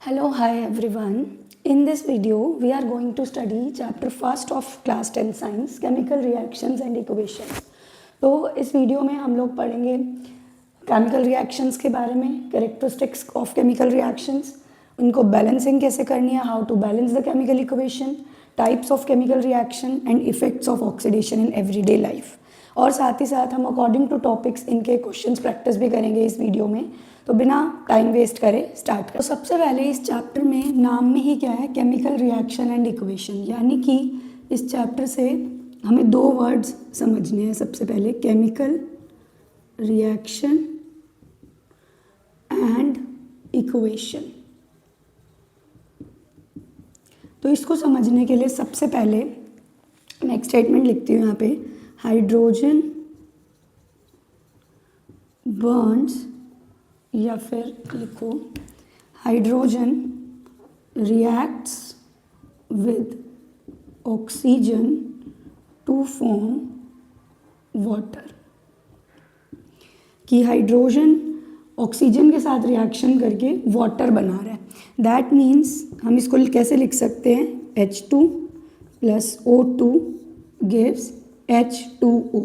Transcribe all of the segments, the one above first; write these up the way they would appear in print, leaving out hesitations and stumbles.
Hello, hi everyone. In this video, we are going to study chapter first of class 10 science, chemical reactions and equations. तो इस video में हम लोग पढ़ेंगे chemical reactions के बारे में, कैरेक्टरिस्टिक्स ऑफ केमिकल रिएक्शंस, उनको बैलेंसिंग कैसे करनी है, how to balance the chemical equation, types of chemical reaction and effects of oxidation in everyday life. और साथ ही साथ हम अकॉर्डिंग टू टॉपिक्स इनके क्वेश्चंस प्रैक्टिस भी करेंगे इस वीडियो में। तो बिना टाइम वेस्ट करे स्टार्ट करें। तो सबसे पहले इस चैप्टर में नाम में ही क्या है, केमिकल रिएक्शन एंड इक्वेशन, यानी कि इस चैप्टर से हमें दो वर्ड्स समझने हैं। सबसे पहले केमिकल रिएक्शन एंड इक्वेशन। तो इसको समझने के लिए सबसे पहले मैं एक स्टेटमेंट लिखती हूँ यहाँ पे, हाइड्रोजन बॉन्ड्स, या फिर लिखो hydrogen reacts with oxygen to form water. कि हाइड्रोजन ऑक्सीजन के साथ रिएक्शन करके वाटर बना रहा है। दैट मीन्स हम इसको कैसे लिख सकते हैं, H2 plus O2 gives H2O।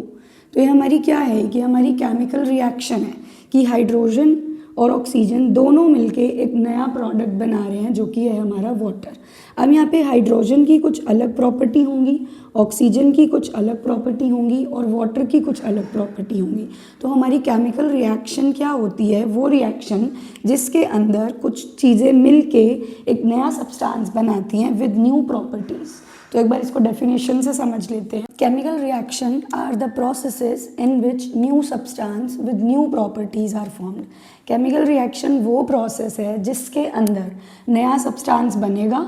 तो ये हमारी क्या है कि हमारी केमिकल रिएक्शन है कि हाइड्रोजन और ऑक्सीजन दोनों मिलके एक नया प्रोडक्ट बना रहे हैं जो कि है हमारा वाटर। अब यहाँ पे हाइड्रोजन की कुछ अलग प्रॉपर्टी होंगी, ऑक्सीजन की कुछ अलग प्रॉपर्टी होंगी और वाटर की कुछ अलग प्रॉपर्टी होंगी। तो हमारी केमिकल रिएक्शन क्या होती है, वो रिएक्शन जिसके अंदर कुछ चीज़ें मिलके एक नया सब्सटेंस बनाती हैं विद न्यू प्रॉपर्टीज़। तो एक बार इसको डेफिनेशन से समझ लेते हैं। Chemical reaction are the processes in which new substance with new properties are formed. Chemical reaction वो प्रोसेस है जिसके अंदर नया सब्सटेंस बनेगा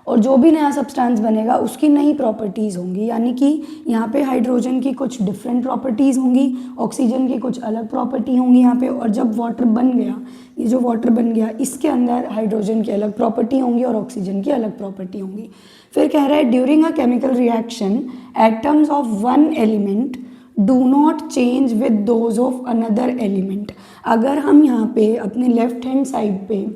और जो भी नया सब्सटेंस बनेगा उसकी नई प्रॉपर्टीज़ होंगी। यानी कि यहाँ पे हाइड्रोजन की कुछ डिफरेंट प्रॉपर्टीज़ होंगी, ऑक्सीजन की कुछ अलग प्रॉपर्टी होंगी यहाँ पे। और जब वाटर बन गया, ये जो वाटर बन गया इसके अंदर हाइड्रोजन की अलग प्रॉपर्टी होंगी और ऑक्सीजन की अलग प्रॉपर्टी होंगी। फिर कह रहा है during a chemical reaction atoms of one element do not change with those of another element. अगर हम यहाँ पे अपने लेफ्ट हैंड साइड पे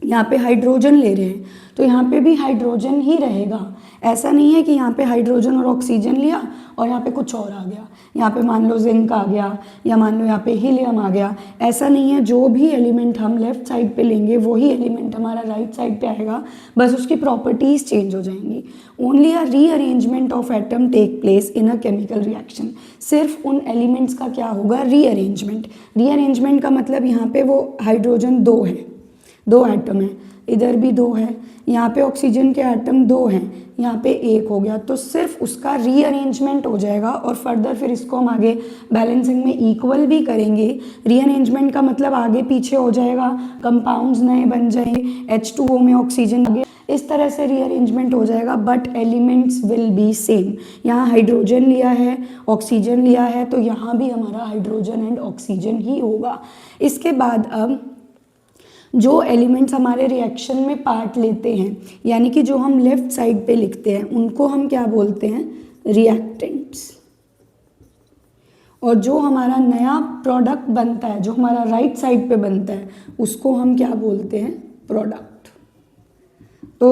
यहाँ पे हाइड्रोजन ले रहे हैं तो यहाँ पे भी हाइड्रोजन ही रहेगा। ऐसा नहीं है कि यहाँ पे हाइड्रोजन और ऑक्सीजन लिया और यहाँ पे कुछ और आ गया, यहाँ पे मान लो जिंक आ गया या मान लो यहाँ पे हीलियम आ गया। ऐसा नहीं है, जो भी एलिमेंट हम लेफ्ट साइड पे लेंगे वही एलिमेंट हमारा राइट साइड पे आएगा, बस उसकी प्रॉपर्टीज़ चेंज हो जाएंगी। Only a rearrangement of atom take place in a chemical reaction. सिर्फ उन एलिमेंट्स का क्या होगा, रीअरेंजमेंट। रीअरेंजमेंट का मतलब यहाँ पे वो हाइड्रोजन दो है, दो एटम है, इधर भी दो है, यहाँ पे ऑक्सीजन के एटम दो हैं, यहाँ पे एक हो गया, तो सिर्फ उसका रीअरेंजमेंट हो जाएगा। और फर्दर फिर इसको हम आगे बैलेंसिंग में इक्वल भी करेंगे। रीअरेंजमेंट का मतलब आगे पीछे हो जाएगा, कंपाउंड्स नए बन जाएंगे, H2O में ऑक्सीजन आगे, इस तरह से रीअरेंजमेंट हो जाएगा, but elements will be same. यहाँ हाइड्रोजन लिया है, ऑक्सीजन लिया है, तो यहाँ भी हमारा हाइड्रोजन एंड ऑक्सीजन ही होगा। इसके बाद अब जो एलिमेंट्स हमारे रिएक्शन में पार्ट लेते हैं, यानी कि जो हम लेफ्ट साइड पे लिखते हैं, उनको हम क्या बोलते हैं, रिएक्टेंट्स। और जो हमारा नया प्रोडक्ट बनता है, जो हमारा राइट साइड पे बनता है, उसको हम क्या बोलते हैं, प्रोडक्ट। तो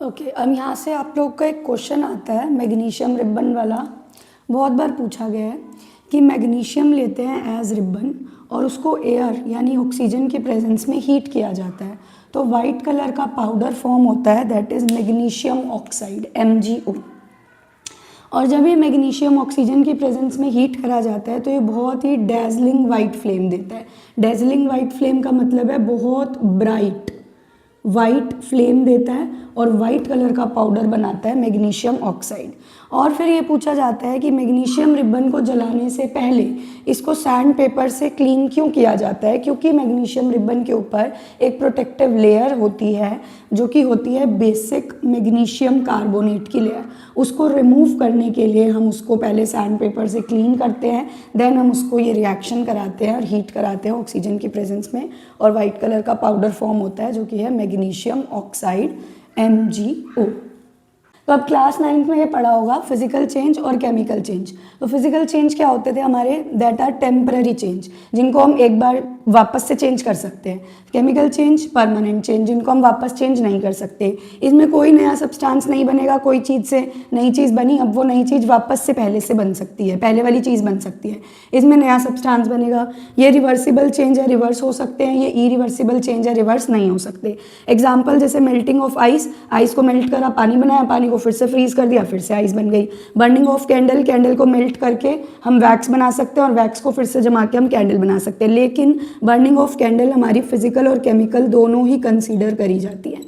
ओके, अब यहाँ से आप लोग का एक क्वेश्चन आता है मैग्नीशियम रिबन वाला, बहुत बार पूछा गया है कि मैग्नीशियम लेते हैं एज रिबन और उसको एयर यानी ऑक्सीजन के प्रेजेंस में हीट किया जाता है, तो वाइट कलर का पाउडर फॉर्म होता है, that is magnesium oxide, MgO। और जब ये मैग्नीशियम ऑक्सीजन की प्रेजेंस में हीट करा जाता है तो ये बहुत ही डेजलिंग वाइट फ्लेम देता है। डेजलिंग वाइट फ्लेम का मतलब है बहुत ब्राइट वाइट फ्लेम देता है और वाइट कलर का पाउडर बनाता है मैग्नीशियम ऑक्साइड। और फिर ये पूछा जाता है कि मैग्नीशियम रिबन को जलाने से पहले इसको सैंड पेपर से क्लीन क्यों किया जाता है, क्योंकि मैग्नीशियम रिबन के ऊपर एक प्रोटेक्टिव लेयर होती है जो कि होती है बेसिक मैग्नीशियम कार्बोनेट की लेयर। उसको रिमूव करने के लिए हम उसको पहले सैंड पेपर से क्लीन करते हैं, देन हम उसको ये रिएक्शन कराते हैं और हीट कराते हैं ऑक्सीजन की प्रेजेंस में, और वाइट कलर का पाउडर फॉर्म होता है जो कि है मैग्नीशियम ऑक्साइड, MgO। तो अब क्लास 9th में ये पढ़ा होगा फिजिकल चेंज और केमिकल चेंज। तो फिजिकल चेंज क्या होते थे हमारे, दैट आर टेम्पररी चेंज, जिनको हम एक बार वापस से चेंज कर सकते हैं। केमिकल चेंज, परमानेंट चेंज, इनको हम वापस चेंज नहीं कर सकते। इसमें कोई नया सब्सटेंस नहीं बनेगा, कोई चीज़ से नई चीज़ बनी, अब वो नई चीज़ वापस से पहले से बन सकती है, पहले वाली चीज़ बन सकती है। इसमें नया सब्सटेंस बनेगा। ये रिवर्सिबल चेंज है, रिवर्स हो सकते हैं। ये इरिवर्सिबल चेंज है, रिवर्स नहीं हो सकते। एग्जाम्पल जैसे मेल्टिंग ऑफ आइस, आइस को मेल्ट करा, पानी बनाया, पानी को फिर से फ्रीज कर दिया, फिर से आइस बन गई। बर्निंग ऑफ कैंडल, कैंडल को मेल्ट करके हम वैक्स बना सकते हैं और वैक्स को फिर से जमा के हम कैंडल बना सकते हैं। लेकिन बर्निंग ऑफ कैंडल हमारी फिजिकल और केमिकल दोनों ही कंसीडर करी जाती है।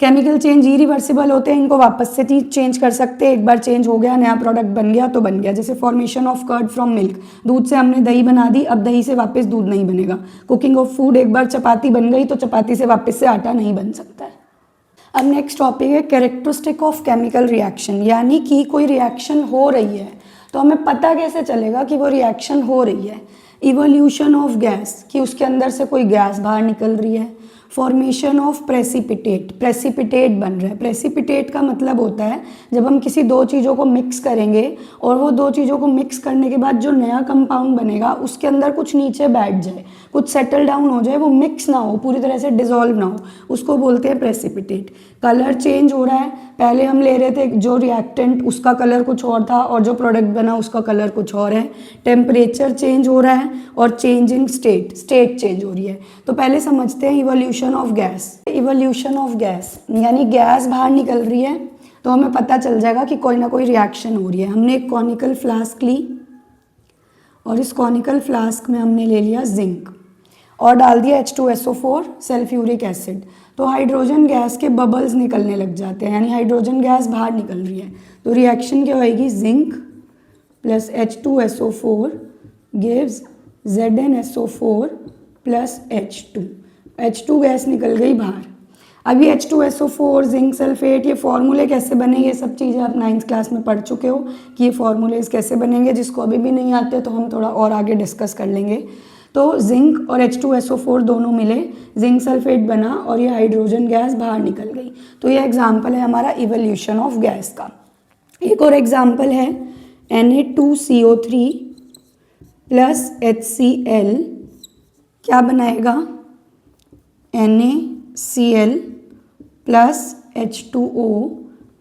केमिकल चेंज इरिवर्सिबल होते हैं, इनको वापस से चेंज कर सकते हैं। एक बार चेंज हो गया, नया प्रोडक्ट बन गया तो बन गया। जैसे formation of curd from milk, दूध से हमने दही बना दी, अब दही से वापस दूध नहीं बनेगा। कुकिंग ऑफ फूड, एक बार चपाती बन गई तो चपाती से वापस से आटा नहीं बन सकता है। अब नेक्स्ट टॉपिक है कैरेक्टरिस्टिक ऑफ केमिकल रिएक्शन, यानी कि कोई रिएक्शन हो रही है तो हमें पता कैसे चलेगा कि वो रिएक्शन हो रही है। इवोल्यूशन ऑफ गैस, कि उसके अंदर से कोई गैस बाहर निकल रही है। फॉर्मेशन ऑफ प्रेसिपिटेट, प्रेसिपिटेट बन रहा है। प्रेसिपिटेट का मतलब होता है जब हम किसी दो चीज़ों को मिक्स करेंगे और वो दो चीज़ों को मिक्स करने के बाद जो नया कंपाउंड बनेगा उसके अंदर कुछ नीचे बैठ जाए, कुछ सेटल डाउन हो जाए, वो मिक्स ना हो, पूरी तरह से डिसॉल्व ना हो, उसको बोलते हैं प्रेसिपिटेट। कलर चेंज हो रहा है, पहले हम ले रहे थे जो रिएक्टेंट उसका कलर कुछ और था और जो प्रोडक्ट बना उसका कलर कुछ और है। टेम्परेचर चेंज हो रहा है और change in state, state change हो रही है। तो पहले समझते हैं evolution of gas. Evolution of gas यानी गैस बाहर निकल रही है तो हमें पता चल जाएगा कि कोई ना कोई रिएक्शन हो रही है। हमने एक कॉनिकल फ्लास्क ली और इस कॉनिकल फ्लास्क में हमने ले लिया जिंक और डाल दिया H2SO4 सल्फ्यूरिक एसिड, तो हाइड्रोजन गैस के बबल्स निकलने लग जाते हैं, यानी हाइड्रोजन गैस बाहर निकल रही है। तो रिएक्शन क्या होएगी, zinc plus H2SO4 gives ZnSO4 plus H2, H2 gas निकल गई बाहर। अभी H2SO4 जिंक सल्फेट, ये फॉर्मूले कैसे बने, ये सब चीज़ें आप 9th क्लास में पढ़ चुके हो कि ये फॉर्मूलेज कैसे बनेंगे। जिसको अभी भी नहीं आते तो हम थोड़ा और आगे डिस्कस कर लेंगे। तो जिंक और H2SO4 दोनों मिले, जिंक सल्फेट बना और ये हाइड्रोजन गैस बाहर निकल गई। तो ये एग्जाम्पल है हमारा इवोल्यूशन ऑफ गैस का। एक और एग्जाम्पल है Na2CO3 प्लस HCl, क्या बनाएगा, NaCl plus H2O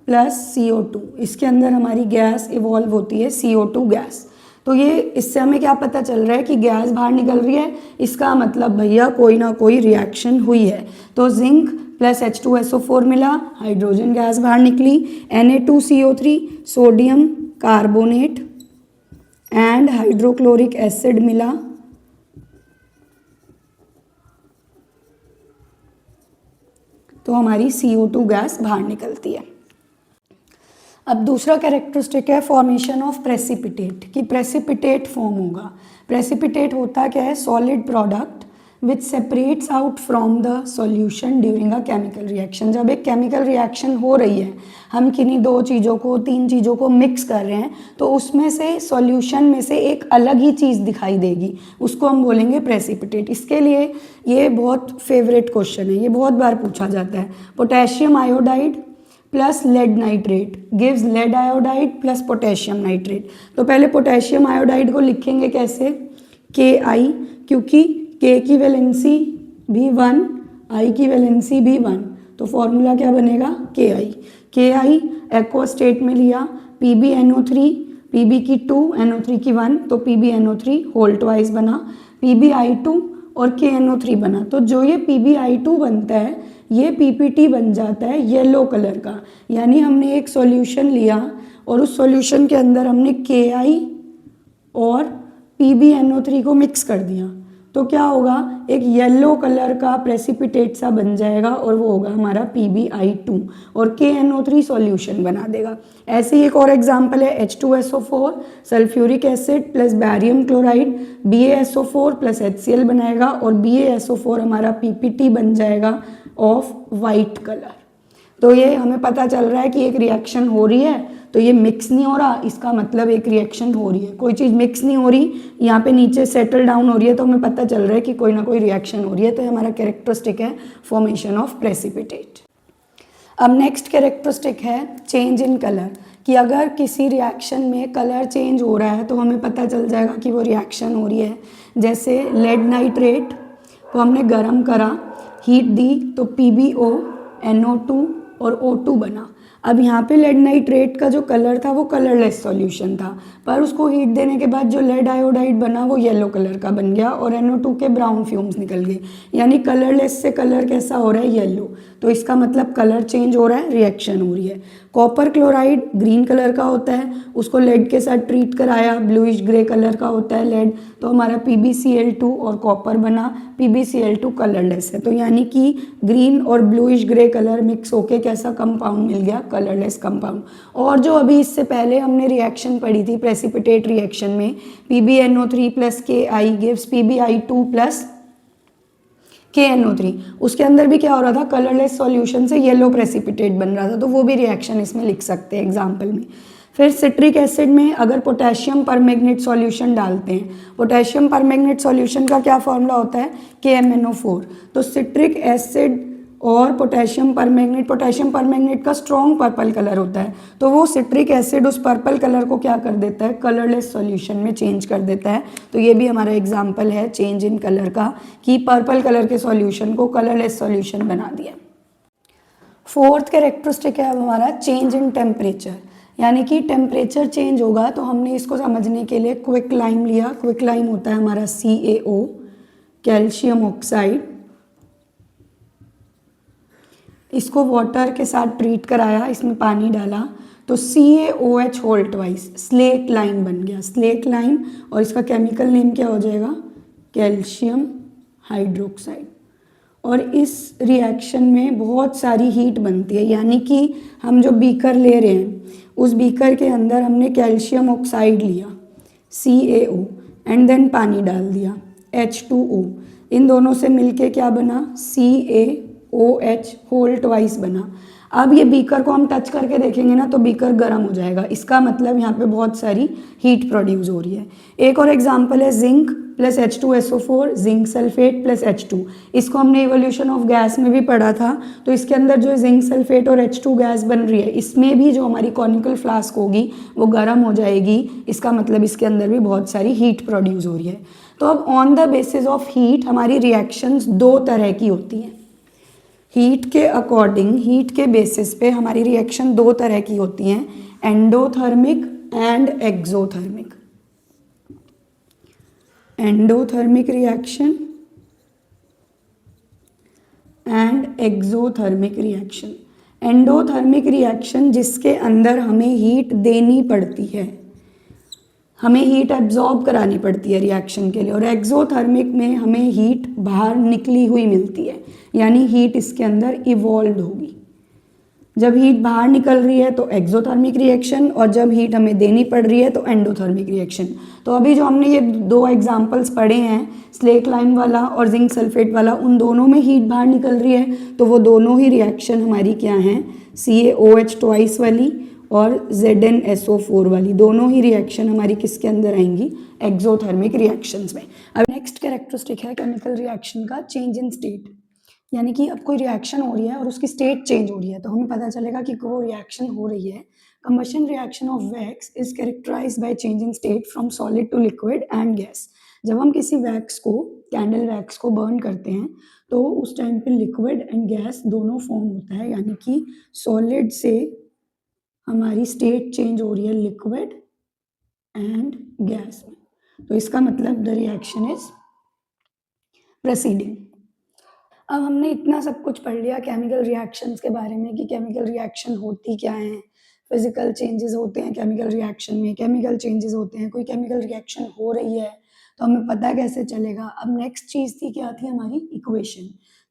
plus CO2। इसके अंदर हमारी गैस इवॉल्व होती है CO2 गैस। तो ये इससे हमें क्या पता चल रहा है कि गैस बाहर निकल रही है, इसका मतलब भैया कोई ना कोई रिएक्शन हुई है। तो जिंक प्लस H2SO4 मिला, हाइड्रोजन गैस बाहर निकली। Na2CO3 sodium carbonate and hydrochloric acid मिला, तो हमारी CO2 गैस बाहर निकलती है। अब दूसरा कैरेक्टरिस्टिक है फॉर्मेशन ऑफ प्रेसिपिटेट, कि प्रेसिपिटेट फॉर्म होगा। प्रेसिपिटेट होता क्या है, solid product which separates out from the solution during a chemical reaction. जब एक केमिकल रिएक्शन हो रही है, हम किन्हीं दो चीज़ों को, तीन चीज़ों को मिक्स कर रहे हैं, तो उसमें से सॉल्यूशन में से एक अलग ही चीज़ दिखाई देगी, उसको हम बोलेंगे प्रेसिपिटेट। इसके लिए ये बहुत फेवरेट क्वेश्चन है, ये बहुत बार पूछा जाता है। Potassium iodide plus lead nitrate gives lead iodide plus potassium nitrate. तो पहले पोटेशियम आयोडाइड को लिखेंगे कैसे, Ki, क्योंकि K की वैलेंसी भी 1, I की वैलेंसी भी 1, तो फॉर्मूला क्या बनेगा, Ki एक्वा स्टेट में लिया, PbNO3, Pb की 2, NO3 की 1, तो PbNO3 होल ट्वाइस बना, PbI2 और KNO3 बना। तो जो ये PbI2 बनता है ये PPT बन जाता है येलो कलर का, यानी हमने एक सॉल्यूशन लिया और उस सॉल्यूशन के अंदर हमने Ki और PbNO3 को मिक्स कर दिया, तो क्या होगा, एक येलो कलर का प्रेसिपिटेट सा बन जाएगा और वो होगा हमारा PbI2 और KNO3 सॉल्यूशन बना देगा। ऐसे ही एक और एग्जांपल है H2SO4 sulphuric acid plus barium chloride BaSO4 plus HCl बनाएगा और BaSO4 हमारा PPT बन जाएगा ऑफ वाइट कलर। तो ये हमें पता चल रहा है कि एक रिएक्शन हो रही है, तो ये मिक्स नहीं हो रहा, इसका मतलब एक रिएक्शन हो रही है। कोई चीज़ मिक्स नहीं हो रही, यहाँ पे नीचे सेटल डाउन हो रही है, तो हमें पता चल रहा है कि कोई ना कोई रिएक्शन हो रही है। तो ये हमारा कैरेक्टरिस्टिक है फॉर्मेशन ऑफ प्रेसिपिटेट। अब नेक्स्ट कैरेक्टरिस्टिक है चेंज इन कलर, कि अगर किसी रिएक्शन में कलर चेंज हो रहा है तो हमें पता चल जाएगा कि वो रिएक्शन हो रही है। जैसे लेड नाइट्रेट को हमने गर्म करा, हीट दी, तो PbO, NO2 और O2 बना। अब यहाँ पे लेड नाइट्रेट का जो कलर था वो कलरलेस सॉल्यूशन था, पर उसको हीट देने के बाद जो लेड आयोडाइड बना वो येलो कलर का बन गया और NO2 के ब्राउन फ्यूम्स निकल गए। यानी कलरलेस से कलर कैसा हो रहा है, येलो। तो इसका मतलब कलर चेंज हो रहा है, रिएक्शन हो रही है। कॉपर क्लोराइड ग्रीन कलर का होता है, उसको लेड के साथ ट्रीट कराया, ब्लूइश ग्रे कलर का होता है लेड, तो हमारा PbCl2 और कॉपर बना। PbCl2 कलरलेस है, तो यानी कि ग्रीन और ब्लूइश ग्रे कलर मिक्स होके कैसा कंपाउंड मिल गया, कलरलेस कंपाउंड। और जो अभी इससे पहले हमने रिएक्शन पढ़ी थी प्रेसिपिटेट रिएक्शन में, PbNO3 + Ki gives PbI2 + KNO3, उसके अंदर भी क्या हो रहा था, कलरलेस सॉल्यूशन से येलो प्रेसिपिटेट बन रहा था, तो वो भी रिएक्शन इसमें लिख सकते हैं एग्जाम्पल में। फिर सिट्रिक एसिड में अगर पोटेशियम परमैंगनेट सॉल्यूशन डालते हैं, पोटेशियम परमैंगनेट सॉल्यूशन का क्या फॉर्मूला होता है, KMnO4। तो सिट्रिक एसिड और पोटेशियम परमैंगनेट का स्ट्रॉन्ग पर्पल कलर होता है, तो वो सिट्रिक एसिड उस पर्पल कलर को क्या कर देता है, कलरलेस सॉल्यूशन में चेंज कर देता है। तो ये भी हमारा एग्जाम्पल है चेंज इन कलर का, कि पर्पल कलर के सॉल्यूशन को कलरलेस सॉल्यूशन बना दिया। फोर्थ कैरेक्टरिस्टिक है अब हमारा चेंज इन टेम्परेचर, यानी कि टेम्परेचर चेंज होगा तो हमने इसको समझने के लिए क्विक लाइम लिया। क्विक लाइम होता है हमारा CaO, कैल्शियम ऑक्साइड। इसको वाटर के साथ ट्रीट कराया, इसमें पानी डाला, तो CaOH whole twice slaked lime बन गया, स्लेट लाइम। और इसका केमिकल नेम क्या हो जाएगा, कैल्शियम हाइड्रोक्साइड। और इस रिएक्शन में बहुत सारी हीट बनती है, यानी कि हम जो बीकर ले रहे हैं उस बीकर के अंदर हमने कैल्शियम ऑक्साइड लिया CaO एंड देन पानी डाल दिया H2O। इन दोनों से मिलके क्या बना, CaOH होल ट्वाइस बना। अब ये बीकर को हम टच करके देखेंगे ना तो बीकर गर्म हो जाएगा, इसका मतलब यहाँ पे बहुत सारी हीट प्रोड्यूस हो रही है। एक और एग्जांपल है zinc + H2SO4, zinc sulphate + H2। इसको हमने इवोल्यूशन ऑफ गैस में भी पढ़ा था। तो इसके अंदर जो जिंक सल्फेट और H2 गैस बन रही है, इसमें भी जो हमारी कॉनिकल फ्लास्क होगी वो गर्म हो जाएगी, इसका मतलब इसके अंदर भी बहुत सारी हीट प्रोड्यूस हो रही है। तो अब on the basis of heat हमारी रिएक्शंस दो तरह की होती हैं। हीट के अकॉर्डिंग, हीट के बेसिस पे हमारी रिएक्शन दो तरह की होती हैं, endothermic and exothermic. Endothermic reaction and exothermic reaction. Endothermic reaction जिसके अंदर हमें हीट देनी पड़ती है, हमें हीट एब्जॉर्ब करानी पड़ती है रिएक्शन के लिए, और एक्सोथर्मिक में हमें हीट बाहर निकली हुई मिलती है, यानी हीट इसके अंदर इवॉल्व होगी। जब हीट बाहर निकल रही है तो एक्सोथर्मिक रिएक्शन, और जब हीट हमें देनी पड़ रही है तो एंडोथर्मिक रिएक्शन। तो अभी जो हमने ये दो एग्जांपल्स पढ़े हैं, स्लेट लाइम वाला और जिंक सल्फेट वाला, उन दोनों में हीट बाहर निकल रही है, तो वो दोनों ही रिएक्शन हमारी क्या हैं, CaOH ट्वाइस वाली और ZnSO4 वाली, दोनों ही रिएक्शन हमारी किसके अंदर आएंगी, एक्सोथर्मिक रिएक्शंस में। अब नेक्स्ट कैरेक्टरिस्टिक है केमिकल रिएक्शन का चेंज इन स्टेट, यानी कि अब कोई रिएक्शन हो रही है और उसकी स्टेट चेंज हो रही है तो हमें पता चलेगा कि वो रिएक्शन हो रही है। Combustion reaction of wax is characterised by changing state from solid to liquid and gas. जब हम किसी वैक्स को, कैंडल वैक्स को बर्न करते हैं तो उस टाइम पे लिक्विड एंड गैस दोनों फॉर्म होता है, यानी कि सॉलिड से हमारी स्टेट चेंज हो रही है लिक्विड एंड गैस में। तो इसका मतलब द रिएक्शन इज प्रोसीडिंग। अब हमने इतना सब कुछ पढ़ लिया केमिकल रिएक्शंस के बारे में कि केमिकल रिएक्शन होती क्या है, फिजिकल चेंजेस होते हैं केमिकल रिएक्शन में, केमिकल चेंजेस होते हैं, कोई केमिकल रिएक्शन हो रही है तो हमें पता कैसे चलेगा। अब नेक्स्ट चीज़ थी क्या थी हमारी, इक्वेशन,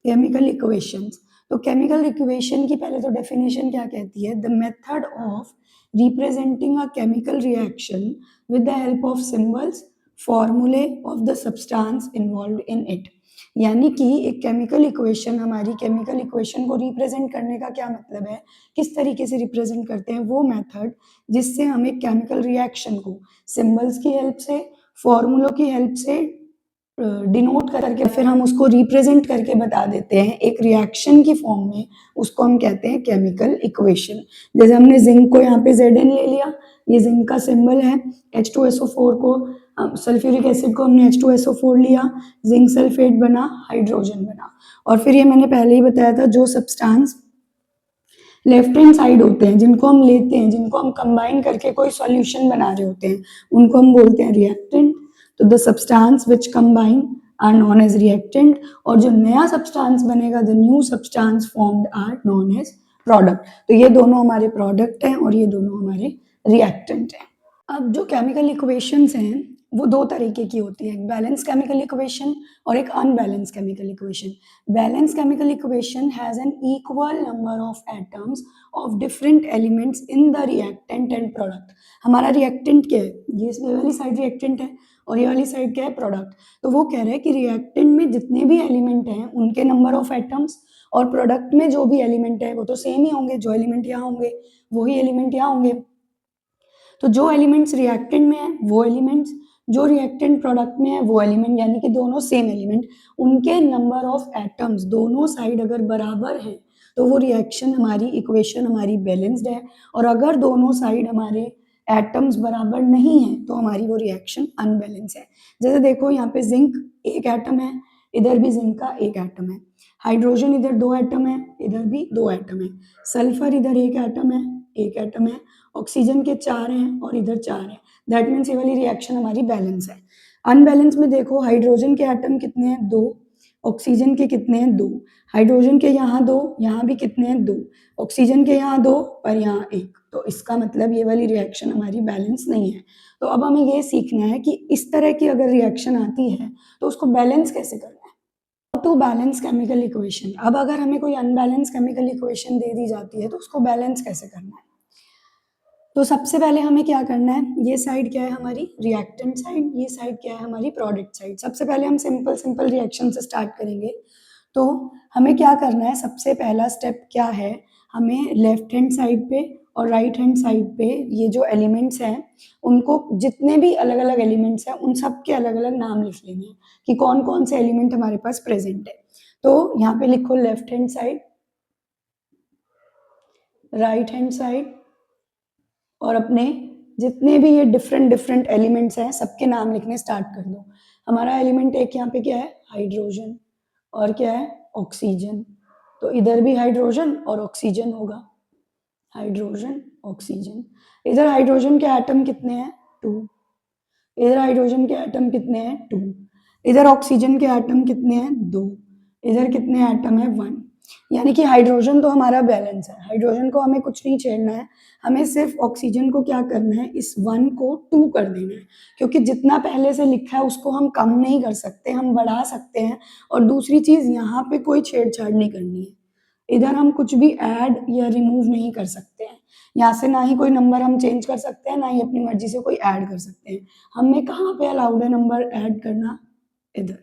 केमिकल इक्वेशंस। तो केमिकल इक्वेशन की पहले तो डेफिनेशन क्या कहती है, the method of representing a chemical reaction with the help of symbols, formulae of the substance involve in it. यानी कि एक केमिकल इक्वेशन, हमारी केमिकल इक्वेशन को रिप्रेजेंट करने का क्या मतलब है, किस तरीके से रिप्रेजेंट करते हैं, वो मेथड जिससे हम एक केमिकल रिएक्शन को सिंबल्स की हेल्प से, फॉर्मूलों की हेल्प से डिनोट करके फिर हम उसको रिप्रेजेंट करके बता देते हैं एक रिएक्शन की फॉर्म में, उसको हम कहते हैं केमिकल इक्वेशन। जैसे हमने जिंक को यहाँ पे Zn ले लिया, ये जिंक का सिंबल है। H2SO4 को, सल्फ्यूरिक एसिड को हमने H2SO4 लिया, जिंक सल्फेट बना, हाइड्रोजन बना। और फिर ये मैंने पहले ही बताया था, जो सब्सटेंस लेफ्ट हैंड साइड होते हैं, जिनको हम लेते हैं, जिनको हम कंबाइन करके कोई सॉल्यूशन बना रहे होते हैं, उनको हम बोलते हैं रिएक्टेंट। तो the substance which combine are known as reactant, और जो नया सब्सटेंस बनेगा, the new substance formed are known as product. तो ये दोनों हमारे प्रोडक्ट हैं और ये दोनों हमारे रिएक्टेंट हैं। अब जो केमिकल इक्वेशंस हैं वो दो तरीके की होती है, एक बैलेंस केमिकल इक्वेशन और एक unbalance chemical equation. Balance chemical equation has an equal number of atoms of different elements in the reactant and product. हमारा रिएक्टेंट क्या है, ये वाली साइड रिएक्टेंट है और ये वाली साइड क्या है, प्रोडक्ट। तो वो कह रहे हैं कि रिएक्टेंट में जितने भी एलिमेंट हैं उनके नंबर ऑफ एटम्स, और प्रोडक्ट में जो भी एलिमेंट है वो तो सेम ही होंगे, जो एलिमेंट यहाँ होंगे वही एलिमेंट यहाँ होंगे। तो जो एलिमेंट्स रिएक्टेंट में है वो एलिमेंट्स, जो रिएक्टेंट प्रोडक्ट में है वो एलिमेंट, यानी कि दोनों सेम एलिमेंट, उनके नंबर ऑफ एटम्स दोनों साइड अगर बराबर है तो वो रिएक्शन हमारी, इक्वेशन हमारी बैलेंस्ड है। और अगर दोनों साइड हमारे एटम्स बराबर नहीं है तो हमारी वो रिएक्शन अनबैलेंस है। जैसे देखो यहाँ पे जिंक एक एटम है, इधर भी जिंक का एक एटम है, हाइड्रोजन इधर दो एटम है, इधर भी दो एटम है, सल्फर इधर एक एटम है, एक एटम है, ऑक्सीजन के चार हैं और इधर चार हैं। दैट मीन्स ये वाली रिएक्शन हमारी बैलेंस है। अनबैलेंस में देखो, हाइड्रोजन के एटम कितने हैं, दो, ऑक्सीजन के कितने हैं, दो, हाइड्रोजन के यहाँ दो, यहाँ भी कितने हैं, दो, ऑक्सीजन के यहाँ दो और यहाँ एक। तो इसका मतलब ये वाली रिएक्शन हमारी बैलेंस नहीं है। तो अब हमें ये सीखना है कि इस तरह की अगर रिएक्शन आती है तो उसको बैलेंस कैसे करना है। टू बैलेंस केमिकल इक्वेशन, अब अगर हमें कोई अनबैलेंस केमिकल इक्वेशन दे दी जाती है तो उसको बैलेंस कैसे करना है। तो सबसे पहले हमें क्या करना है, ये साइड क्या है हमारी रिएक्टेंट साइड, ये साइड क्या है हमारी प्रोडक्ट साइड। सबसे पहले हम सिंपल सिंपल रिएक्शन से स्टार्ट करेंगे। तो हमें क्या करना है, सबसे पहला स्टेप क्या है, हमें लेफ्ट हैंड साइड पे और राइट हैंड साइड पे ये जो एलिमेंट्स हैं उनको, जितने भी अलग अलग एलिमेंट्स हैं उन सब के अलग अलग नाम लिख लेने हैं कि कौन कौन से एलिमेंट हमारे पास प्रेजेंट है। तो यहाँ पे लिखो left hand side, right hand side, और अपने जितने भी ये डिफरेंट डिफरेंट एलिमेंट्स हैं सबके नाम लिखने स्टार्ट कर दो। हमारा एलिमेंट एक यहाँ पे क्या है, हाइड्रोजन, और क्या है, ऑक्सीजन। तो इधर भी हाइड्रोजन और ऑक्सीजन होगा, हाइड्रोजन ऑक्सीजन। इधर हाइड्रोजन के एटम कितने हैं, टू, इधर हाइड्रोजन के एटम कितने हैं, टू, इधर ऑक्सीजन के एटम कितने हैं, दो, इधर कितने एटम है, वन। यानी कि हाइड्रोजन तो हमारा बैलेंस है, हाइड्रोजन को हमें कुछ नहीं छेड़ना है, हमें सिर्फ ऑक्सीजन को क्या करना है, इस वन को टू कर देना है, क्योंकि जितना पहले से लिखा है उसको हम कम नहीं कर सकते, हम बढ़ा सकते हैं। और दूसरी चीज, यहाँ पे कोई छेड़छाड़ नहीं करनी है, इधर हम कुछ भी ऐड या रिमूव नहीं कर सकते हैं, यहाँ से ना ही कोई नंबर हम चेंज कर सकते हैं, ना ही अपनी मर्जी से कोई ऐड कर सकते हैं। हमें कहाँ पे अलाउड है नंबर ऐड करना, इधर,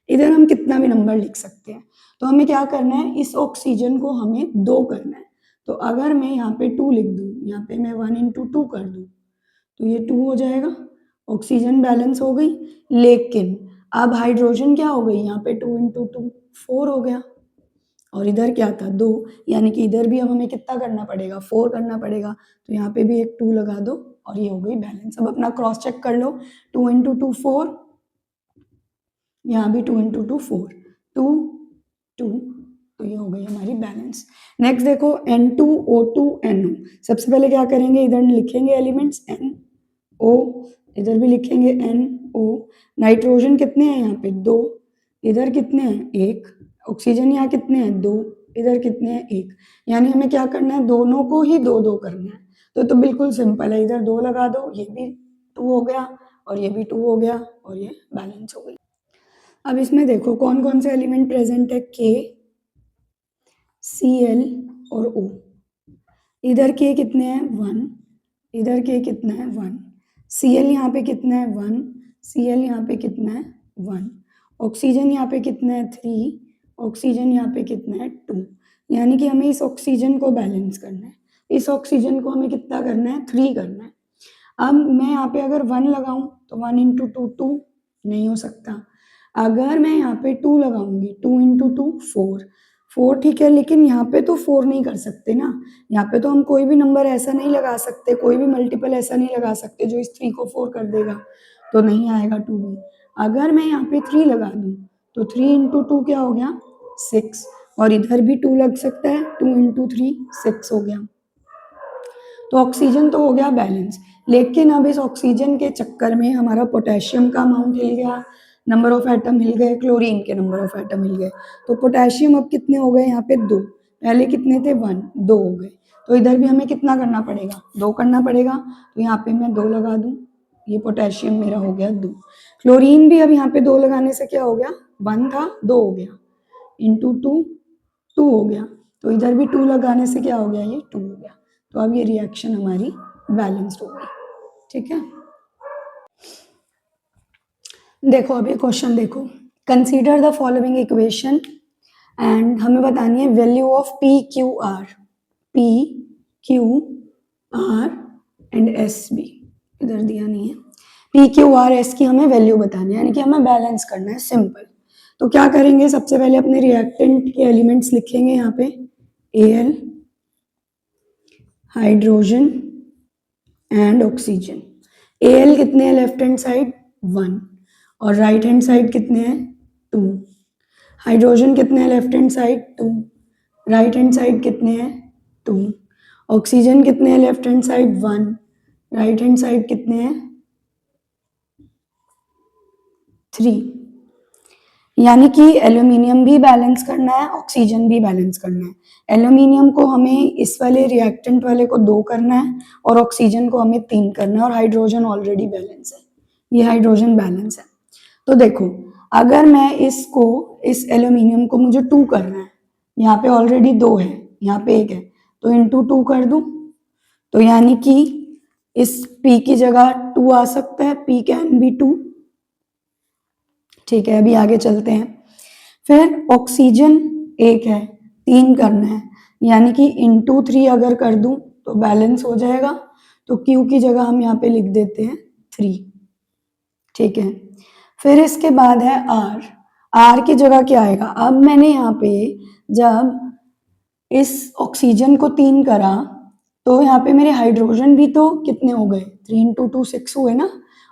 इधर हम कितना भी नंबर लिख सकते हैं। तो हमें क्या करना है, इस ऑक्सीजन को हमें दो करना है। तो अगर मैं यहाँ पे टू लिख दूँ, यहाँ पे मैं 1 × 2 कर दूँ तो ये 2 हो जाएगा, ऑक्सीजन बैलेंस हो गई। लेकिन अब हाइड्रोजन क्या हो गई, यहाँ पे 2 × 2 4 हो गया, और इधर क्या था, दो, यानी कि इधर भी अब हमें कितना करना पड़ेगा, 4 करना पड़ेगा। तो यहाँ पे भी एक 2 लगा दो और ये हो गई बैलेंस। अब अपना क्रॉस चेक कर लो, 2 × 2 4, यहाँ भी 2 × 2 4, 2 2, तो ये हो गई हमारी बैलेंस। नेक्स्ट देखो N2O2 NO। सबसे पहले क्या करेंगे, इधर लिखेंगे एलिमेंट्स NO, इधर भी लिखेंगे NO। नाइट्रोजन कितने हैं यहाँ पे, दो, इधर कितने हैं, एक, ऑक्सीजन यहाँ कितने हैं, दो, इधर कितने हैं, एक। यानी हमें क्या करना है, दोनों को ही दो दो करना है। तो बिल्कुल सिंपल है, इधर दो लगा दो, ये भी 2 हो गया और ये भी 2 हो गया और ये बैलेंस हो गई। अब इसमें देखो कौन कौन से एलिमेंट प्रेजेंट है, K, Cl और O। इधर K कितने हैं, 1, इधर K कितना है, 1, Cl यहाँ पे कितना है, 1, Cl यहाँ पे कितना है, 1, ऑक्सीजन यहाँ पे कितना है, 3, ऑक्सीजन यहाँ पे कितना है, 2। यानी कि हमें इस ऑक्सीजन को बैलेंस करना है, इस ऑक्सीजन को हमें कितना करना है, 3 करना है। अब मैं यहाँ पे अगर 1 लगाऊं तो 1 × 2 2, नहीं हो सकता। अगर मैं यहाँ पे 2 लगाऊंगी, 2 इंटू 2 4, 4 ठीक है, लेकिन यहाँ पे तो 4 नहीं कर सकते ना, यहाँ पे तो हम कोई भी नंबर ऐसा नहीं लगा सकते, कोई भी मल्टीपल ऐसा नहीं लगा सकते जो इस 3 को 4 कर देगा, तो नहीं आएगा 2 भी। अगर मैं यहाँ पे 3 लगा दूँ तो 3 इंटू 2 क्या हो गया 6, और इधर भी 2 लग सकता है, 2 इंटू 3 6 हो गया। तो ऑक्सीजन तो हो गया बैलेंस, लेकिन अब इस ऑक्सीजन के चक्कर में हमारा पोटेशियम का अमाउंट हिल गया, नंबर ऑफ एटम हिल गए, क्लोरीन के नंबर ऑफ एटम हिल गए। तो पोटेशियम अब कितने हो गए यहाँ पे 2, पहले कितने थे 1, 2 हो गए। तो इधर भी हमें कितना करना पड़ेगा 2 करना पड़ेगा, तो यहाँ पे मैं 2 लगा दूँ, ये पोटेशियम मेरा हो गया 2। क्लोरीन भी अब यहाँ पे 2 लगाने से क्या हो गया 1 था 2 हो गया, इंटू 2 2 हो गया, तो इधर भी 2 लगाने से क्या हो गया ये 2 हो गया। तो अब ये रिएक्शन हमारी बैलेंस्ड हो गई, ठीक है। देखो अभी क्वेश्चन देखो, consider the following equation and हमें बतानी है value of P Q R, P Q R and S B, इधर दिया नहीं है, पी क्यू आर एस की हमें वैल्यू बतानी है, यानी कि हमें बैलेंस करना है, सिंपल। तो क्या करेंगे, सबसे पहले अपने रिएक्टेंट के एलिमेंट्स लिखेंगे यहाँ पे, L, hydrogen and oxygen. L कितने हैं लेफ्ट हैंड साइड 1, और राइट हैंड साइड कितने हैं 2। हाइड्रोजन कितने हैं left hand side 2, right hand side कितने हैं 2। ऑक्सीजन कितने हैं left hand side 1, right hand side कितने हैं 3। यानी कि एल्यूमिनियम भी बैलेंस करना है, ऑक्सीजन भी बैलेंस करना है। एल्यूमिनियम को हमें इस वाले रिएक्टेंट वाले को 2 करना है, और ऑक्सीजन को हमें 3 करना है, और हाइड्रोजन ऑलरेडी बैलेंस है, ये हाइड्रोजन बैलेंस है। तो देखो अगर मैं इसको, इस एल्यूमिनियम को मुझे 2 करना है, यहाँ पे ऑलरेडी 2 है, यहाँ पे 1 है, तो इंटू 2 कर दूं, तो यानी कि इस P की जगह 2 आ सकता है, P कैन बी 2, ठीक है। अभी आगे चलते हैं, फिर ऑक्सीजन 1 है, 3 करना है, यानी कि इंटू 3 अगर कर दूं तो बैलेंस हो जाएगा, तो Q की जगह हम यहाँ पे लिख देते हैं 3, ठीक है। फिर इसके बाद है R, R की जगह क्या आएगा, अब मैंने यहाँ पे जब इस ऑक्सीजन को 3 करा, तो यहाँ पे मेरे हाइड्रोजन भी तो कितने हो गए 3 इंटू 2 6 हुए ना,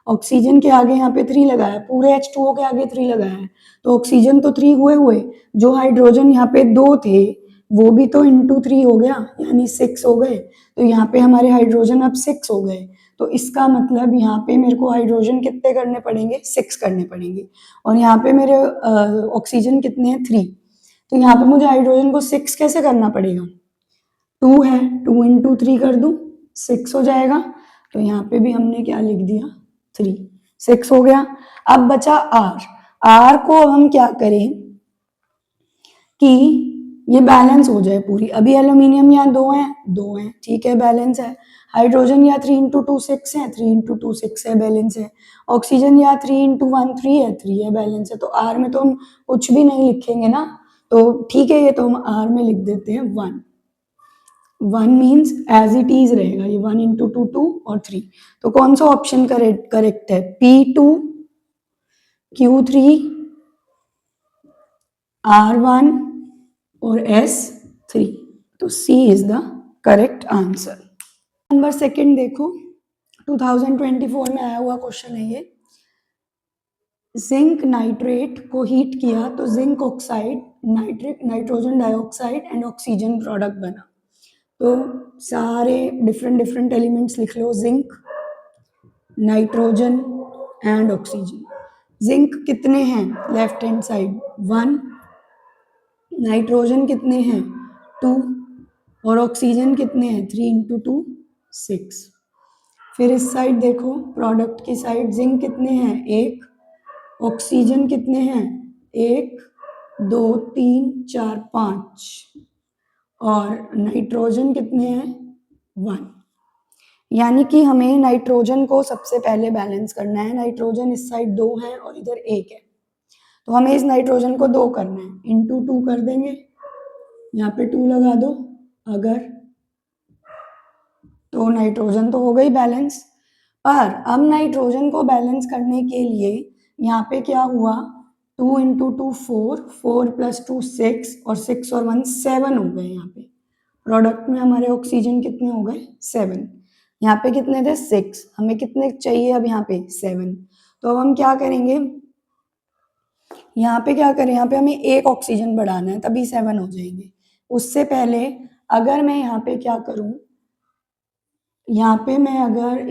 ऑक्सीजन के आगे यहाँ पे 3 लगाया, पूरे H2O के आगे 3 लगाया है, तो ऑक्सीजन तो 3 हुए, जो हाइड्रोजन यहाँ पे 2 थे वो भी तो इंटू 3 हो गया, यानी 6 हो गए, तो यहाँ पे हमारे हाइड्रोजन अब 6 हो गए। तो इसका मतलब यहाँ पे मेरे को हाइड्रोजन कितने करने पड़ेंगे 6 करने पड़ेंगे, और यहाँ पे मेरे ऑक्सीजन कितने हैं 3, तो यहाँ पे मुझे हाइड्रोजन को 6 कैसे करना पड़ेगा, 2 है, 2 इंटू 3 कर दूं 6 हो जाएगा, तो यहाँ पे भी हमने क्या लिख दिया 3, 6 हो गया। अब बचा R, R को अब हम क्या करें कि ये बैलेंस हो जाए पूरी, अभी एल्यूमिनियम यहाँ 2 है, ठीक है बैलेंस है। हाइड्रोजन या 3 इंटू 2 6 है, 3 इंटू 2 6 है, बैलेंस है। ऑक्सीजन या 3 इंटू 1 3 है, 3 है, बैलेंस है। तो R में तो हम कुछ भी नहीं लिखेंगे ना, तो ठीक है, ये तो हम R में लिख देते हैं 1, 1 मीन्स एज इट इज रहेगा, ये 1 इंटू 2 2 और 3, तो कौन सा ऑप्शन करेक्ट है, P2 Q3 R1 और S3, तो C is the correct answer. Number second देखो, 2024 में आया हुआ क्वेश्चन है ये, जिंक नाइट्रेट को हीट किया तो zinc oxide, nitrogen dioxide and oxygen product बना। तो सारे डिफरेंट एलिमेंट्स लिख लो, zinc, nitrogen and oxygen. Zinc कितने हैं लेफ्ट हैंड साइड 1, नाइट्रोजन कितने हैं 2, और ऑक्सीजन कितने हैं 3 इंटू 2 6। फिर इस साइड देखो, प्रोडक्ट की साइड, जिंक कितने हैं 1, ऑक्सीजन कितने हैं 1 2 3 4 5, और नाइट्रोजन कितने हैं 1। यानी कि हमें नाइट्रोजन को सबसे पहले बैलेंस करना है, नाइट्रोजन इस साइड 2 है और इधर 1 है, तो हमें इस नाइट्रोजन को 2 करना है, इंटू 2 कर देंगे, यहाँ पे 2 लगा दो अगर, तो नाइट्रोजन तो हो गई बैलेंस। पर अब नाइट्रोजन को बैलेंस करने के लिए यहाँ पे क्या हुआ, 2 इंटू 2 4, 4 प्लस 2 6, और 6 और 1 7 हो गए। यहाँ पे प्रोडक्ट में हमारे ऑक्सीजन कितने हो गए, 7। यहाँ पे कितने थे, 6, हमें कितने चाहिए अब यहाँ पे 7। तो अब हम क्या करेंगे, यहाँ पे क्या करें, यहाँ पे हमें एक ऑक्सीजन बढ़ाना है तभी 7 हो जाएंगे। उससे पहले अगर मैं यहाँ पे क्या करूँ, यहाँ पे मैं अगर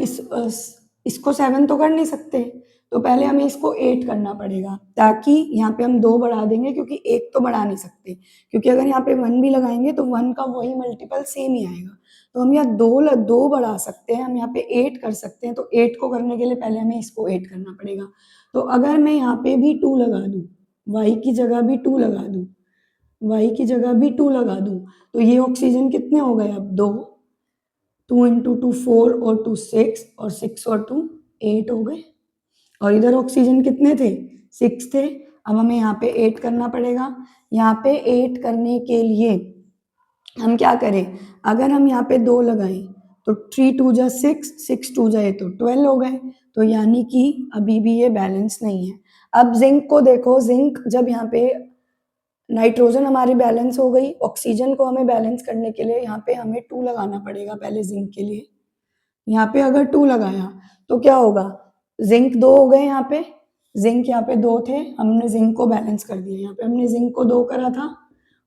इसको 7 तो कर नहीं सकते, तो पहले हमें इसको 8 करना पड़ेगा, ताकि यहाँ पे हम 2 बढ़ा देंगे, क्योंकि एक तो बढ़ा नहीं सकते, क्योंकि अगर यहाँ पे 1 भी लगाएंगे तो 1 का वही मल्टीपल सेम ही आएगा। तो हम यहाँ 2 बढ़ा सकते हैं, हम यहाँ पे 8 कर सकते हैं। तो 8 को करने के लिए पहले हमें इसको 8 करना पड़ेगा। तो अगर मैं यहाँ पे भी 2 लगा दूँ, y की जगह भी 2 लगा दूँ, y की जगह भी 2 लगा दूँ, तो ये ऑक्सीजन कितने हो गए अब, 2। 2 इंटू 2 4 और 2 6, और 6 और 2 8 हो गए। और इधर ऑक्सीजन कितने थे, 6 थे। अब हमें यहाँ पे 8 करना पड़ेगा। यहाँ पे 8 करने के लिए हम क्या करें, अगर हम यहाँ पे 2 लगाएं तो 3 2 जा 6, 6 2 जाए तो 12 हो गए। तो यानी कि अभी भी ये बैलेंस नहीं है। अब जिंक को देखो, जिंक जब यहाँ पे नाइट्रोजन हमारी बैलेंस हो गई, ऑक्सीजन को हमें बैलेंस करने के लिए यहाँ पे हमें 2 लगाना पड़ेगा पहले जिंक के लिए। यहाँ पे अगर 2 लगाया तो क्या होगा, जिंक 2 हो गए, यहाँ पे जिंक यहाँ पे 2 थे, हमने जिंक को बैलेंस कर दिया। यहाँ पे हमने जिंक को 2 करा था,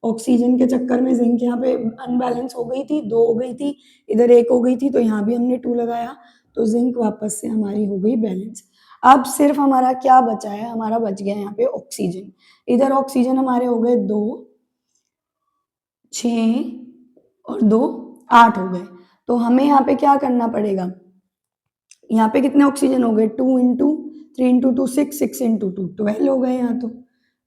ऑक्सीजन के चक्कर में जिंक यहाँ पे अनबैलेंस हो गई थी, 2 हो गई थी, इधर 1 हो गई थी, तो यहाँ भी हमने 2 लगाया, तो जिंक वापस से हमारी हो गई बैलेंस। अब सिर्फ हमारा क्या बचा है, हमारा बच गया यहाँ पे ऑक्सीजन। इधर ऑक्सीजन हमारे हो गए 2 6 और 2 8 हो गए। तो हमें यहाँ पे क्या करना पड़ेगा, यहाँ पे कितने ऑक्सीजन हो गए, 2 इंटू 3 इंटू 2 6, 6 इंटू 2 12 हो गए यहाँ। तो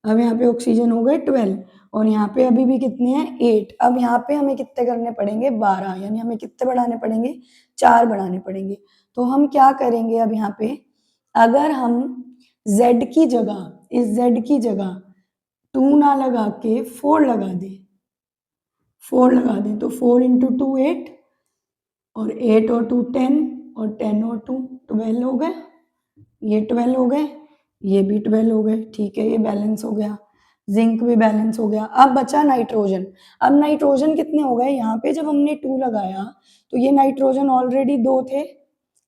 अब यहाँ पे ऑक्सीजन हो गए 12, और यहाँ पे अभी भी कितने हैं, 8। अब यहाँ पे हमें कितने करने पड़ेंगे, 12, यानी हमें कितने बढ़ाने पड़ेंगे, 4 बढ़ाने पड़ेंगे। तो हम क्या करेंगे, अब यहाँ पे अगर हम Z की जगह, इस Z की जगह 2 ना लगा के 4 लगा दें, 4 लगा दें, तो 4 इंटू 2 8, और 8 और 2 10, और 10 और 2 12 हो गए। ये 12 हो गए, ये भी 12 हो गए। ठीक है, ये बैलेंस हो गया, जिंक भी बैलेंस हो गया। अब बचा नाइट्रोजन। अब नाइट्रोजन कितने हो गए, यहाँ पे जब हमने 2 लगाया तो ये नाइट्रोजन ऑलरेडी 2 थे,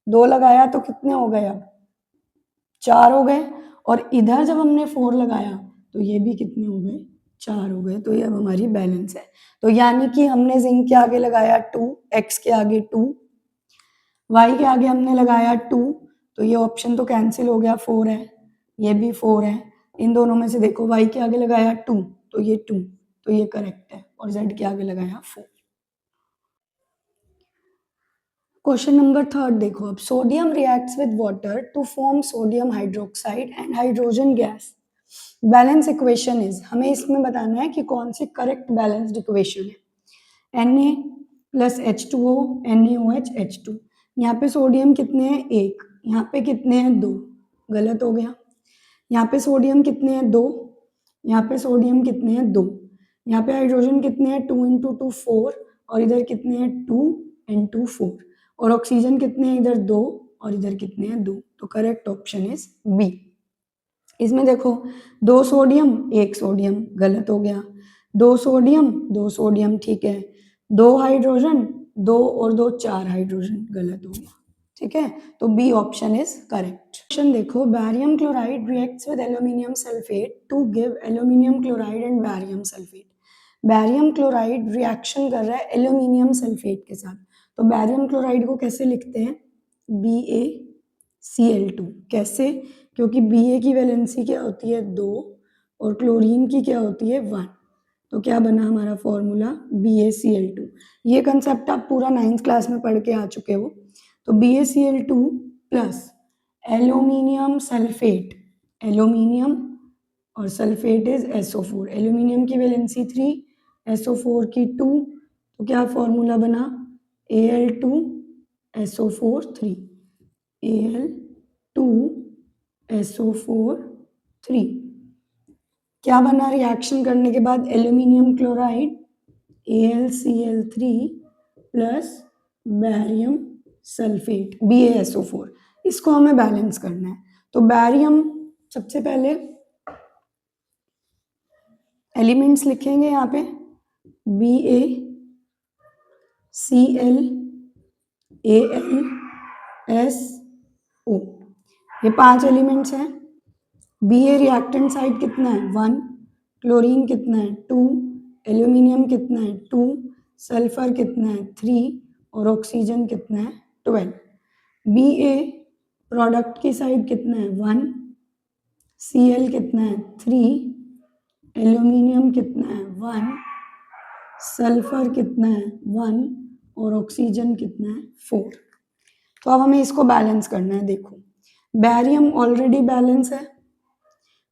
2 लगाया तो कितने हो गए, अब 4 हो गए। और इधर जब हमने 4 लगाया तो ये भी कितने हो गए, 4 हो गए। तो ये अब हमारी बैलेंस है। तो यानी कि हमने जिंक के आगे लगाया 2, एक्स के आगे 2, वाई के आगे हमने लगाया 2, तो ये ऑप्शन तो कैंसिल हो गया, 4 है, ये भी 4 है। इन दोनों में से देखो, वाई के आगे लगाया 2 तो ये 2, तो ये करेक्ट है, और जेड के आगे लगाया 4। क्वेश्चन नंबर 3 देखो, अब sodium reacts with water to form sodium hydroxide and hydrogen gas. Balance equation is, हमें इसमें बताना है कि कौन सी करेक्ट बैलेंस्ड इक्वेशन है। Na plus H2O, NaOH H2। यहाँ पे सोडियम कितने हैं, 1, यहाँ पे कितने हैं, 2, गलत हो गया। यहाँ पे सोडियम कितने हैं, 2, यहाँ पे सोडियम कितने हैं, 2, यहाँ पे हाइड्रोजन कितने हैं, 2 इंटू 2 4, और इधर कितने हैं, 2 इंटू 4, और ऑक्सीजन कितने हैं, इधर 2, और इधर कितने हैं, 2। तो करेक्ट ऑप्शन इज बी। इसमें देखो, 2 सोडियम 1 सोडियम, गलत हो गया। 2 सोडियम 2 सोडियम, ठीक है। 2 हाइड्रोजन, 2 और 2 4 हाइड्रोजन, गलत हो गया। ठीक है, तो B option is correct. Question देखो, barium chloride reacts with aluminium sulphate to give aluminium chloride and barium sulphate. Barium chloride reaction कर रहा है एल्यूमिनियम सल्फेट के साथ। तो बैरियम क्लोराइड को कैसे लिखते हैं, BaCl2। कैसे, क्योंकि Ba की वैलेंसी क्या होती है, 2, और क्लोरीन की क्या होती है, 1। तो क्या बना हमारा फॉर्मूला, BaCl2। ये कंसेप्ट आप पूरा 9th क्लास में पढ़ के आ चुके हो। तो BaCl2 plus aluminium sulphate, aluminium और सल्फेट इज SO4। एल्यूमिनियम की वैलेंसी 3, SO4 की 2, तो क्या फॉर्मूला बना, Al2SO4 3, Al2SO4 3। क्या बना रिएक्शन करने के बाद, aluminium chloride AlCl3 plus barium sulphate BaSO4। इसको हमें बैलेंस करना है। तो बैरियम सबसे पहले एलिमेंट्स लिखेंगे यहाँ पे BaCl AlSO, ये 5 एलिमेंट्स हैं। Ba रिएक्टेंट साइड कितना है 1, क्लोरीन कितना है 2, एल्यूमिनियम कितना है 2, सल्फर कितना है 3 और ऑक्सीजन कितना है 12। Ba प्रोडक्ट की साइड कितना है 1, Cl कितना है 3, एल्यूमिनियम कितना है 1, सल्फर कितना है 1 और ऑक्सीजन कितना है 4। तो अब हमें इसको बैलेंस करना है। देखो बैरियम ऑलरेडी बैलेंस है,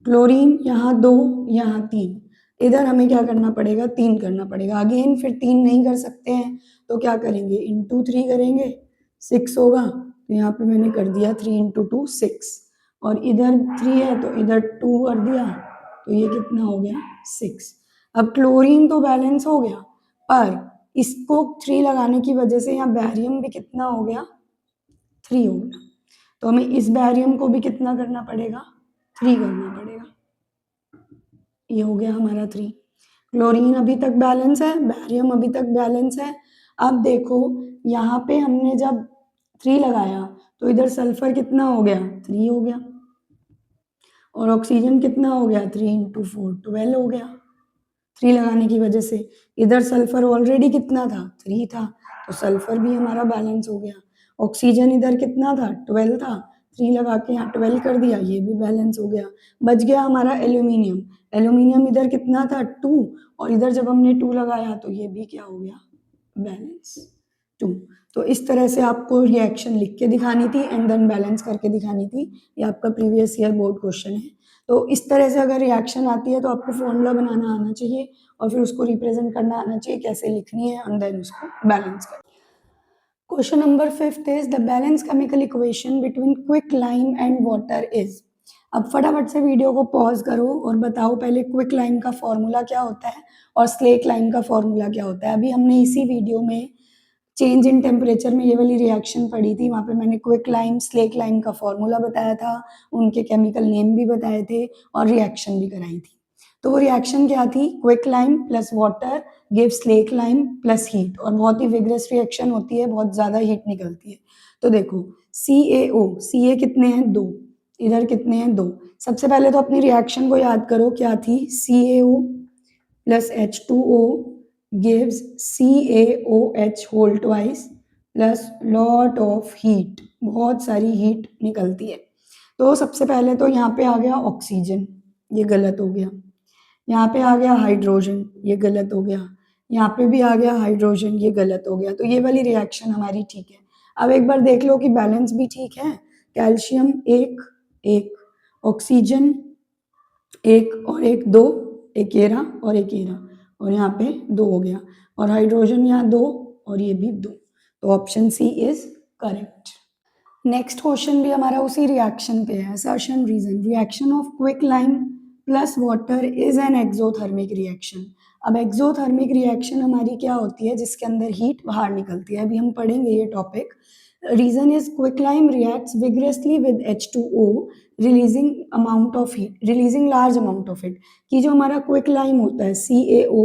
क्लोरीन यहाँ 2 यहाँ 3, इधर हमें क्या करना पड़ेगा 3 करना पड़ेगा। अगेन फिर 3 नहीं कर सकते हैं तो क्या करेंगे इंटू 3 करेंगे, 6 होगा। तो यहाँ पे मैंने कर दिया 3 इंटू 2 6, और इधर 3 है तो इधर 2 कर दिया, तो ये कितना हो गया 6। अब क्लोरीन तो बैलेंस हो गया, पर इसको 3 लगाने की वजह से यहाँ बैरियम भी कितना हो गया 3 हो गया। तो हमें इस बैरियम को भी कितना करना पड़ेगा 3 करना पड़ेगा। ये हो गया हमारा 3। क्लोरीन अभी तक बैलेंस है, बैरियम अभी तक बैलेंस है। अब देखो यहाँ पे हमने जब 3 लगाया तो इधर सल्फर कितना हो गया 3 हो गया, और ऑक्सीजन कितना हो गया 3 इंटू 4 12 हो गया 3 लगाने की वजह से। इधर सल्फर ऑलरेडी कितना था 3 था, तो सल्फर भी हमारा बैलेंस हो गया। ऑक्सीजन इधर कितना था 12 था, 3 लगा के यहाँ 12 कर दिया, ये भी बैलेंस हो गया। बच गया हमारा एल्यूमिनियम, एल्यूमिनियम इधर कितना था 2, और इधर जब हमने 2 लगाया तो ये भी क्या हो गया बैलेंस 2। तो इस तरह से आपको रिएक्शन लिख के दिखानी थी एंड देन बैलेंस करके दिखानी थी। ये आपका प्रीवियस ईयर बोर्ड क्वेश्चन है। तो इस तरह से अगर रिएक्शन आती है तो आपको फॉर्मूला बनाना आना चाहिए और फिर उसको रिप्रेजेंट करना आना चाहिए कैसे लिखनी है, एंड देन उसको बैलेंस करना। Question number 5 is the balance chemical equation between quick lime and water is. अब फटाफट से वीडियो को पॉज करो और बताओ पहले क्विक लाइम का फॉर्मूला क्या होता है और स्लेक लाइम का फॉर्मूला क्या होता है। अभी हमने इसी वीडियो में चेंज इन टेम्परेचर में ये वाली रिएक्शन पढ़ी थी, वहाँ पे मैंने क्विक लाइम स्लेक लाइम का फॉर्मूला बताया था, उनके केमिकल नेम भी बताए थे और रिएक्शन भी कराई थी। तो वो रिएक्शन क्या थी, quick lime plus water give slack lime plus heat, और बहुत ही विग्रस रिएक्शन होती है, बहुत ज़्यादा हीट निकलती है। तो देखो CaO, Ca कितने हैं 2, इधर कितने हैं 2। सबसे पहले तो अपनी रिएक्शन को याद करो क्या थी, CaO plus H2O gives CaOH whole twice plus lot of heat, बहुत सारी हीट निकलती है। तो सबसे पहले तो यहाँ पे आ गया ऑक्सीजन, ये गलत हो गया। यहाँ पे आ गया हाइड्रोजन, ये गलत हो गया। यहाँ पे भी आ गया हाइड्रोजन, ये गलत हो गया। तो ये वाली रिएक्शन हमारी ठीक है। अब एक बार देख लो कि बैलेंस भी ठीक है। कैल्शियम 1 1, ऑक्सीजन 1 और 1 2, एक ये रहा और एक ये रहा, और यहाँ पे 2 हो गया, और हाइड्रोजन यहाँ 2 और ये भी 2। तो option C is correct. Next question भी हमारा उसी रिएक्शन पे है। Assertion reason, reaction of quick lime plus water is an exothermic reaction. अब एक्सोथर्मिक रिएक्शन हमारी क्या होती है, जिसके अंदर हीट बाहर निकलती है। अभी हम पढ़ेंगे ये topic. Reason is quick lime reacts vigorously with H2O releasing amount of heat, releasing large amount of heat. कि जो हमारा क्विक लाइम होता है CaO,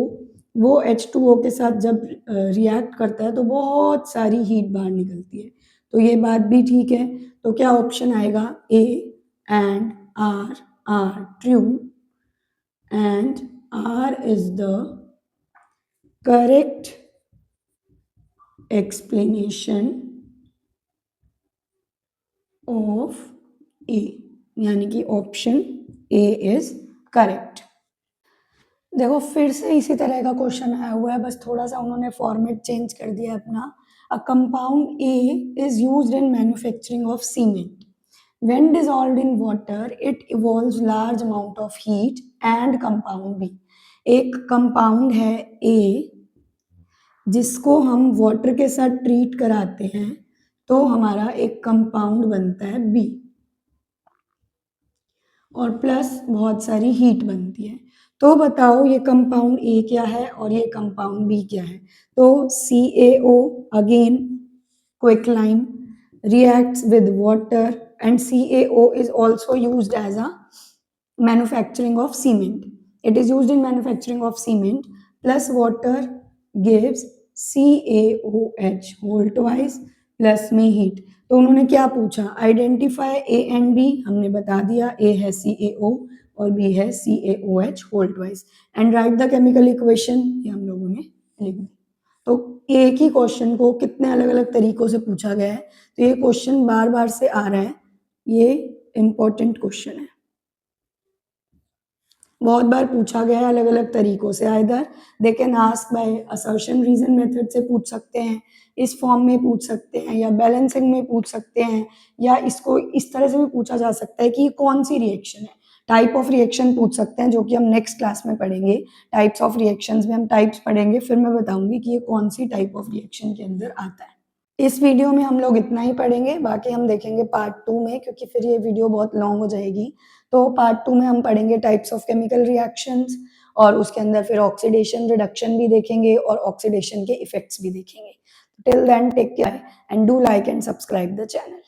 वो H2O के साथ जब रिएक्ट करता है तो बहुत सारी हीट बाहर निकलती है। तो ये बात भी ठीक है। तो क्या ऑप्शन आएगा, A and R are true and R is the correct explanation of A, यानी कि ऑप्शन A इज करेक्ट। देखो फिर से इसी तरह का क्वेश्चन आया हुआ है, बस थोड़ा सा उन्होंने फॉर्मेट चेंज कर दिया अपना। A compound A is used in manufacturing of cement. When dissolved in water, it evolves large amount of heat and compound B। एक कंपाउंड है A जिसको हम वाटर के साथ ट्रीट कराते हैं तो हमारा एक कंपाउंड बनता है B, और प्लस बहुत सारी हीट बनती है। तो बताओ ये कंपाउंड A क्या है और ये कंपाउंड B क्या है। तो CaO again quick lime reacts with water and CaO is also used as a manufacturing of cement. It is used in manufacturing of cement. Plus water gives CaOH whole twice plus में heat. तो उन्होंने क्या पूछा, identify A and B, हमने बता दिया, ए है CaO और बी है CaOH whole twice, and write the chemical equation, ये हम लोगों ने लिख दी। तो एक ही क्वेश्चन को कितने अलग अलग तरीकों से पूछा गया है, तो ये क्वेश्चन बार बार से आ रहा है, ये इंपॉर्टेंट क्वेश्चन है, बहुत बार पूछा गया है अलग अलग तरीकों से। Either they can ask by assertion reason method से पूछ सकते हैं, इस फॉर्म में पूछ सकते हैं, या बैलेंसिंग में पूछ सकते हैं, या इसको इस तरह से भी पूछा जा सकता है कि ये कौन सी रिएक्शन है, टाइप ऑफ रिएक्शन पूछ सकते हैं, जो कि हम नेक्स्ट क्लास में पढ़ेंगे। टाइप्स ऑफ रिएक्शंस में हम टाइप्स पढ़ेंगे, फिर मैं बताऊंगी कि ये कौन सी टाइप ऑफ रिएक्शन के अंदर आता है। इस वीडियो में हम लोग इतना ही पढ़ेंगे, बाकी हम देखेंगे पार्ट 2 में, क्योंकि फिर ये वीडियो बहुत लॉन्ग हो जाएगी। तो पार्ट 2 में हम पढ़ेंगे टाइप्स ऑफ केमिकल रिएक्शंस, और उसके अंदर फिर ऑक्सीडेशन रिडक्शन भी देखेंगे और ऑक्सीडेशन के इफेक्ट्स भी देखेंगे। Till then take care and do like and subscribe the channel.